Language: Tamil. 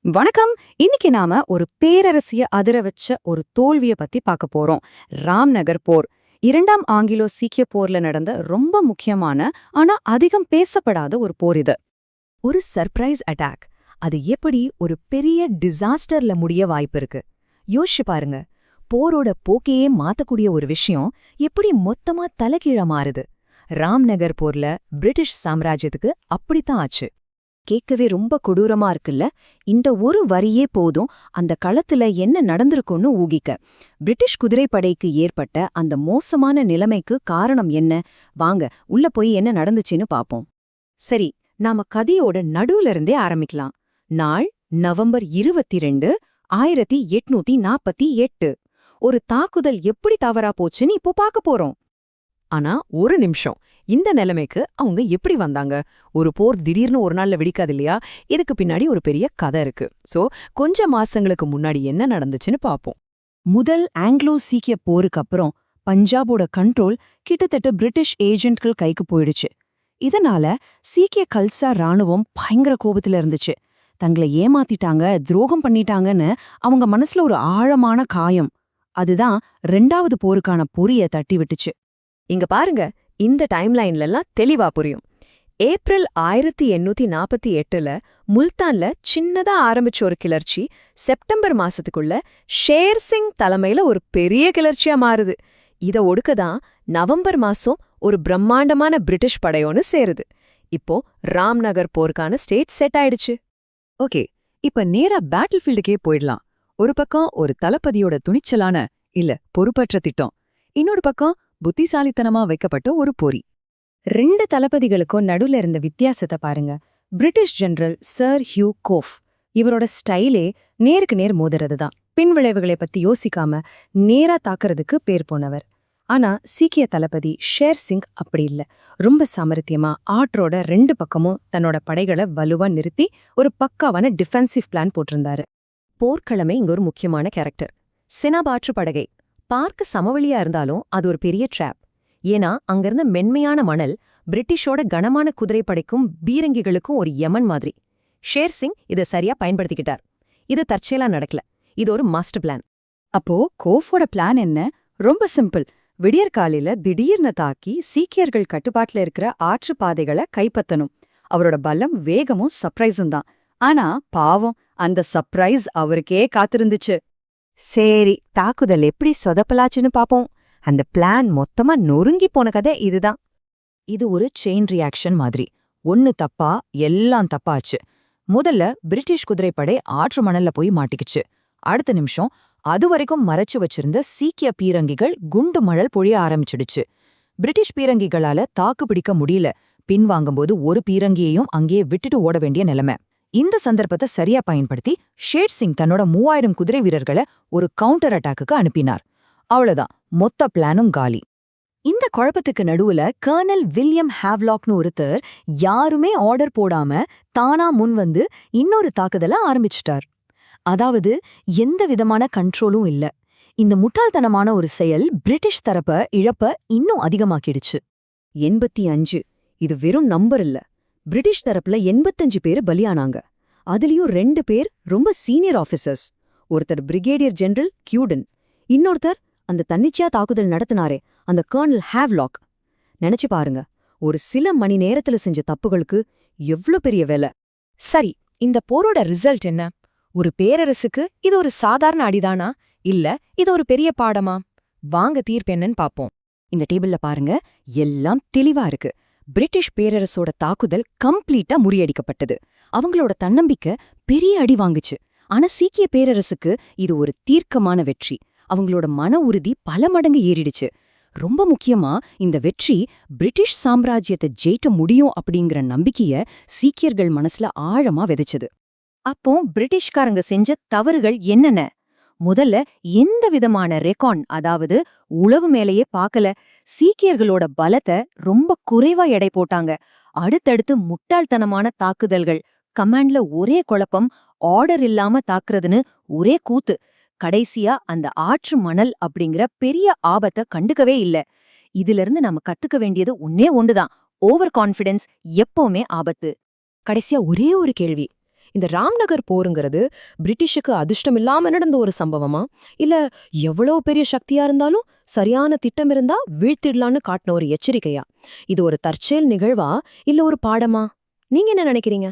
வணக்கம். இன்னைக்கு நாம ஒரு பேரரசிய அதிர வச்ச ஒரு தோல்விய பத்தி பார்க்க போறோம். ராம்நகர் போர். இரண்டாம் ஆங்கிலோ சீக்கிய போர்ல நடந்த ரொம்ப முக்கியமான ஆனா அதிகம் பேசப்படாத ஒரு போர் இது. ஒரு சர்ப்ரைஸ் அட்டாக். அது எப்படி ஒரு பெரிய டிசாஸ்டர்ல முடிய வாய்ப்பு இருக்கு? யோசிச்சு பாருங்க. போரோட போக்கையே மாத்தக்கூடிய ஒரு விஷயம் எப்படி மொத்தமா தலைகீழா மாறுது? ராம்நகர் போர்ல பிரிட்டிஷ் சாம்ராஜ்யத்துக்கு அப்படித்தான் ஆச்சு. கேட்கவே ரொம்ப கொடூரமா இருக்குல்ல. இந்த ஒரு வரியே போதும் அந்த களத்துல என்ன நடந்திருக்கும்னு ஊகிக்க. பிரிட்டிஷ் குதிரைப்படைக்கு ஏற்பட்ட அந்த மோசமான நிலைமைக்கு காரணம் என்ன? வாங்க உள்ள போய் என்ன நடந்துச்சுன்னு பாப்போம். சரி, நாம கதையோட நடுவுல இருந்தே ஆரம்பிக்கலாம். நாள் நவம்பர் 22, 1848. ஒரு தாக்குதல் எப்படி தவறா போச்சுன்னு இப்போ பார்க்க போறோம். ஆனா ஒரு நிமிஷம், இந்த நிலைமைக்கு அவங்க எப்படி வந்தாங்க? ஒரு போர் திடீர்னு ஒரு நாள்ல வெடிக்காது இல்லையா? இதுக்கு பின்னாடி ஒரு பெரிய கதை இருக்கு. சோ கொஞ்ச மாசங்களுக்கு முன்னாடி என்ன நடந்துச்சுன்னு பாப்போம். முதல் ஆங்கிலோ சீக்கிய போருக்கு அப்புறம் பஞ்சாபோட கண்ட்ரோல் கிட்டத்தட்ட பிரிட்டிஷ் ஏஜென்ட்கள் கைக்கு போயிடுச்சு. இதனால சீக்கிய கல்சா ராணுவம் பயங்கர கோபத்துல இருந்துச்சு. தங்களை ஏமாத்திட்டாங்க, துரோகம் பண்ணிட்டாங்கன்னு அவங்க மனசுல ஒரு ஆழமான காயம். அதுதான் 2வது போருக்கான பொறிய தட்டி விட்டுச்சு. இங்க பாருங்க, இந்த டைம்லைன்லாம் தெளிவா புரியும். ஏப்ரல் 1848ல முல்தான்ல சின்னதா ஆரம்பிச்ச ஒரு கிளர்ச்சி செப்டம்பர் மாசத்துக்குள்ள ஷேர் சிங் தலைமையில ஒரு பெரிய கிளர்ச்சியா மாறுது. இத ஒடுக்கதான் நவம்பர் மாசம் ஒரு பிரம்மாண்டமான பிரிட்டிஷ் படையோன்னு சேருது. இப்போ ராம்நகர் போருக்கான ஸ்டேட் செட் ஆயிடுச்சு. ஓகே, இப்ப நேரா பேட்டில் ஃபீல்டுக்கே போயிடலாம். ஒரு பக்கம் ஒரு தளபதியோட துணிச்சலான இல்ல பொறுப்பற்ற திட்டம், இன்னொரு பக்கம் புத்திசாலித்தனமா வைக்கப்பட்ட ஒரு பொறி. 2 தளபதிகளுக்கும் நடுவுல இருந்த வித்தியாசத்தை பாருங்க. British General Sir Hugh Gough, இவரோட ஸ்டைலே நேருக்கு நேர் மோதுறது தான். பின்விளைவுகளை பத்தி யோசிக்காம நேரா தாக்குறதுக்கு பேர் போனவர். ஆனா சீக்கிய தளபதி ஷேர் சிங் அப்படி இல்ல. ரொம்ப சாமர்த்தியமா ஆற்றோட 2 பக்கமும் தன்னோட படைகளை வலுவா நிறுத்தி ஒரு பக்காவான டிஃபென்சிவ் பிளான் போட்டிருந்தாரு. போர்க்களமே இங்க ஒரு முக்கியமான கேரக்டர். சினாபாற்று படகை பார்க்க சமவெளியா இருந்தாலும் அது ஒரு பெரிய ட்ராப். ஏன்னா அங்கிருந்த மென்மையான மணல் பிரிட்டிஷோட கனமான குதிரைப்படைக்கும் பீரங்கிகளுக்கும் ஒரு யமன் மாதிரி. ஷேர் சிங் இதை சரியா பயன்படுத்திக்கிட்டார். இது தற்செயலா நடக்கல, இது ஒரு மாஸ்டர் பிளான். அப்போ கோஃபோட பிளான் என்ன? ரொம்ப சிம்பிள். விடியற்காலையில திடீர்னு தாக்கி சீக்கியர்கள் கட்டுப்பாட்டுல இருக்கிற ஆற்று பாதைகளை கைப்பற்றணும். அவரோட பலம், வேகமும் சர்ப்ரைஸும் தான். ஆனா பாவம், அந்த சர்ப்ரைஸ் அவருக்கே காத்திருந்துச்சு. சரி, தாக்குதல் எப்படி சொதப்பலாச்சுன்னு பாப்போம். அந்த பிளான் மொத்தமா நொறுங்கி போன கதை இதுதான். இது ஒரு செயின் ரியாக்ஷன் மாதிரி. ஒன்னு தப்பா எல்லாம் தப்பாச்சு. முதல்ல பிரிட்டிஷ் குதிரைப்படை ஆற்று மணல்ல போய் மாட்டிக்குச்சு. அடுத்த நிமிஷம் அதுவரைக்கும் மறைச்சு வச்சிருந்த சீக்கிய பீரங்கிகள் குண்டு மழல் பொழிய ஆரம்பிச்சிடுச்சு. பிரிட்டிஷ் பீரங்கிகளால தாக்கு பிடிக்க முடியல. பின்வாங்கும்போது ஒரு பீரங்கியையும் அங்கேயே விட்டுட்டு ஓட வேண்டிய நிலைமை. இந்த சந்தர்ப்பத்தை சரியா பயன்படுத்தி ஷேர் சிங் தன்னோட 3000 குதிரை வீரர்களை ஒரு கவுண்டர் அட்டாக்குக்கு அனுப்பினார். அவ்வளவுதான், மொத்த பிளானும் காலி. இந்த குழப்பத்துக்கு நடுவுல கர்னல் வில்லியம் ஹேவ்லாக்னு ஒருத்தர் யாருமே ஆர்டர் போடாம தானா முன் வந்து இன்னொரு தாக்குதலை ஆரம்பிச்சிட்டார். அதாவது எந்த விதமான கண்ட்ரோலும் இல்ல. இந்த முட்டாள்தனமான ஒரு செயல் பிரிட்டிஷ் தரப்ப இழப்ப இன்னும் அதிகமாக்கிடுச்சு. 85. இது வெறும் நம்பர் இல்ல. பிரிட்டிஷ் தரப்புல 85 பேரு பலியானாங்க. அதுலயும் 2 பேர் ரொம்ப சீனியர் ஆஃபீசர்ஸ். ஒருத்தர் பிரிகேடியர் ஜெனரல் கியூடன், இன்னொருத்தர் அந்த தன்னிச்சையா தாக்குதல் நடத்தினாரே அந்த கர்னல் ஹேவ்லாக். நினைச்சு பாருங்க, ஒரு சில மணி நேரத்துல செஞ்ச தப்புகளுக்கு எவ்ளோ பெரிய வேலை. சரி, இந்த போரோட ரிசல்ட் என்ன? ஒரு பேரரசுக்கு இது ஒரு சாதாரண அடிதானா, இல்ல இது ஒரு பெரிய பாடமா? வாங்க தீர்ப்பு என்னன்னு பாப்போம். இந்த டேபிள்ல பாருங்க, எல்லாம் தெளிவா இருக்கு. பிரிட்டிஷ் பேரரசோட தாக்குதல் கம்ப்ளீட்டா முறியடிக்கப்பட்டது. அவங்களோட தன்னம்பிக்கை பெரிய அடி வாங்குச்சு. ஆனா சீக்கிய பேரரசுக்கு இது ஒரு தீர்க்கமான வெற்றி. அவங்களோட மன உறுதி பல மடங்கு ஏறிடுச்சு. ரொம்ப முக்கியமா, இந்த வெற்றி பிரிட்டிஷ் சாம்ராஜ்யத்தை ஜெயிக்க முடியும் அப்படிங்கிற நம்பிக்கைய சீக்கியர்கள் மனசுல ஆழமா விதைச்சது. அப்போ பிரிட்டிஷ்காரங்க செஞ்ச தவறுகள் என்னென்ன? முதல்ல எந்த விதமான ரெக்கார்ட், அதாவது உளவு மேலேயே பார்க்கல. சீக்கியர்களோட பலத்தை ரொம்ப குறைவா எடை போட்டாங்க. அடுத்தடுத்து முட்டாள்தனமான தாக்குதல்கள், கமாண்ட்ல ஒரே குழப்பம், ஆர்டர் இல்லாம தாக்குறதுன்னு ஒரே கூத்து. கடைசியா அந்த ஆற்று மணல் அப்படிங்கிற பெரிய ஆபத்தை கண்டுக்கவே இல்ல. இதிலிருந்து நம்ம கத்துக்க வேண்டியது ஒன்னே ஒன்றுதான்: ஓவர் கான்ஃபிடன்ஸ் எப்பவுமே ஆபத்து. கடைசியா ஒரே ஒரு கேள்வி. இந்த ராம்நகர் போருங்கிறது பிரிட்டிஷுக்கு அதிர்ஷ்டமில்லாம நடந்த ஒரு சம்பவமா, இல்ல எவ்வளவு பெரிய சக்தியா இருந்தாலும் சரியான திட்டம் இருந்தா வீழ்த்திடலான்னு காட்டின ஒரு எச்சரிக்கையா? இது ஒரு தற்செயல் நிகழ்வா இல்ல ஒரு பாடமா? நீங்க என்ன நினைக்கிறீங்க?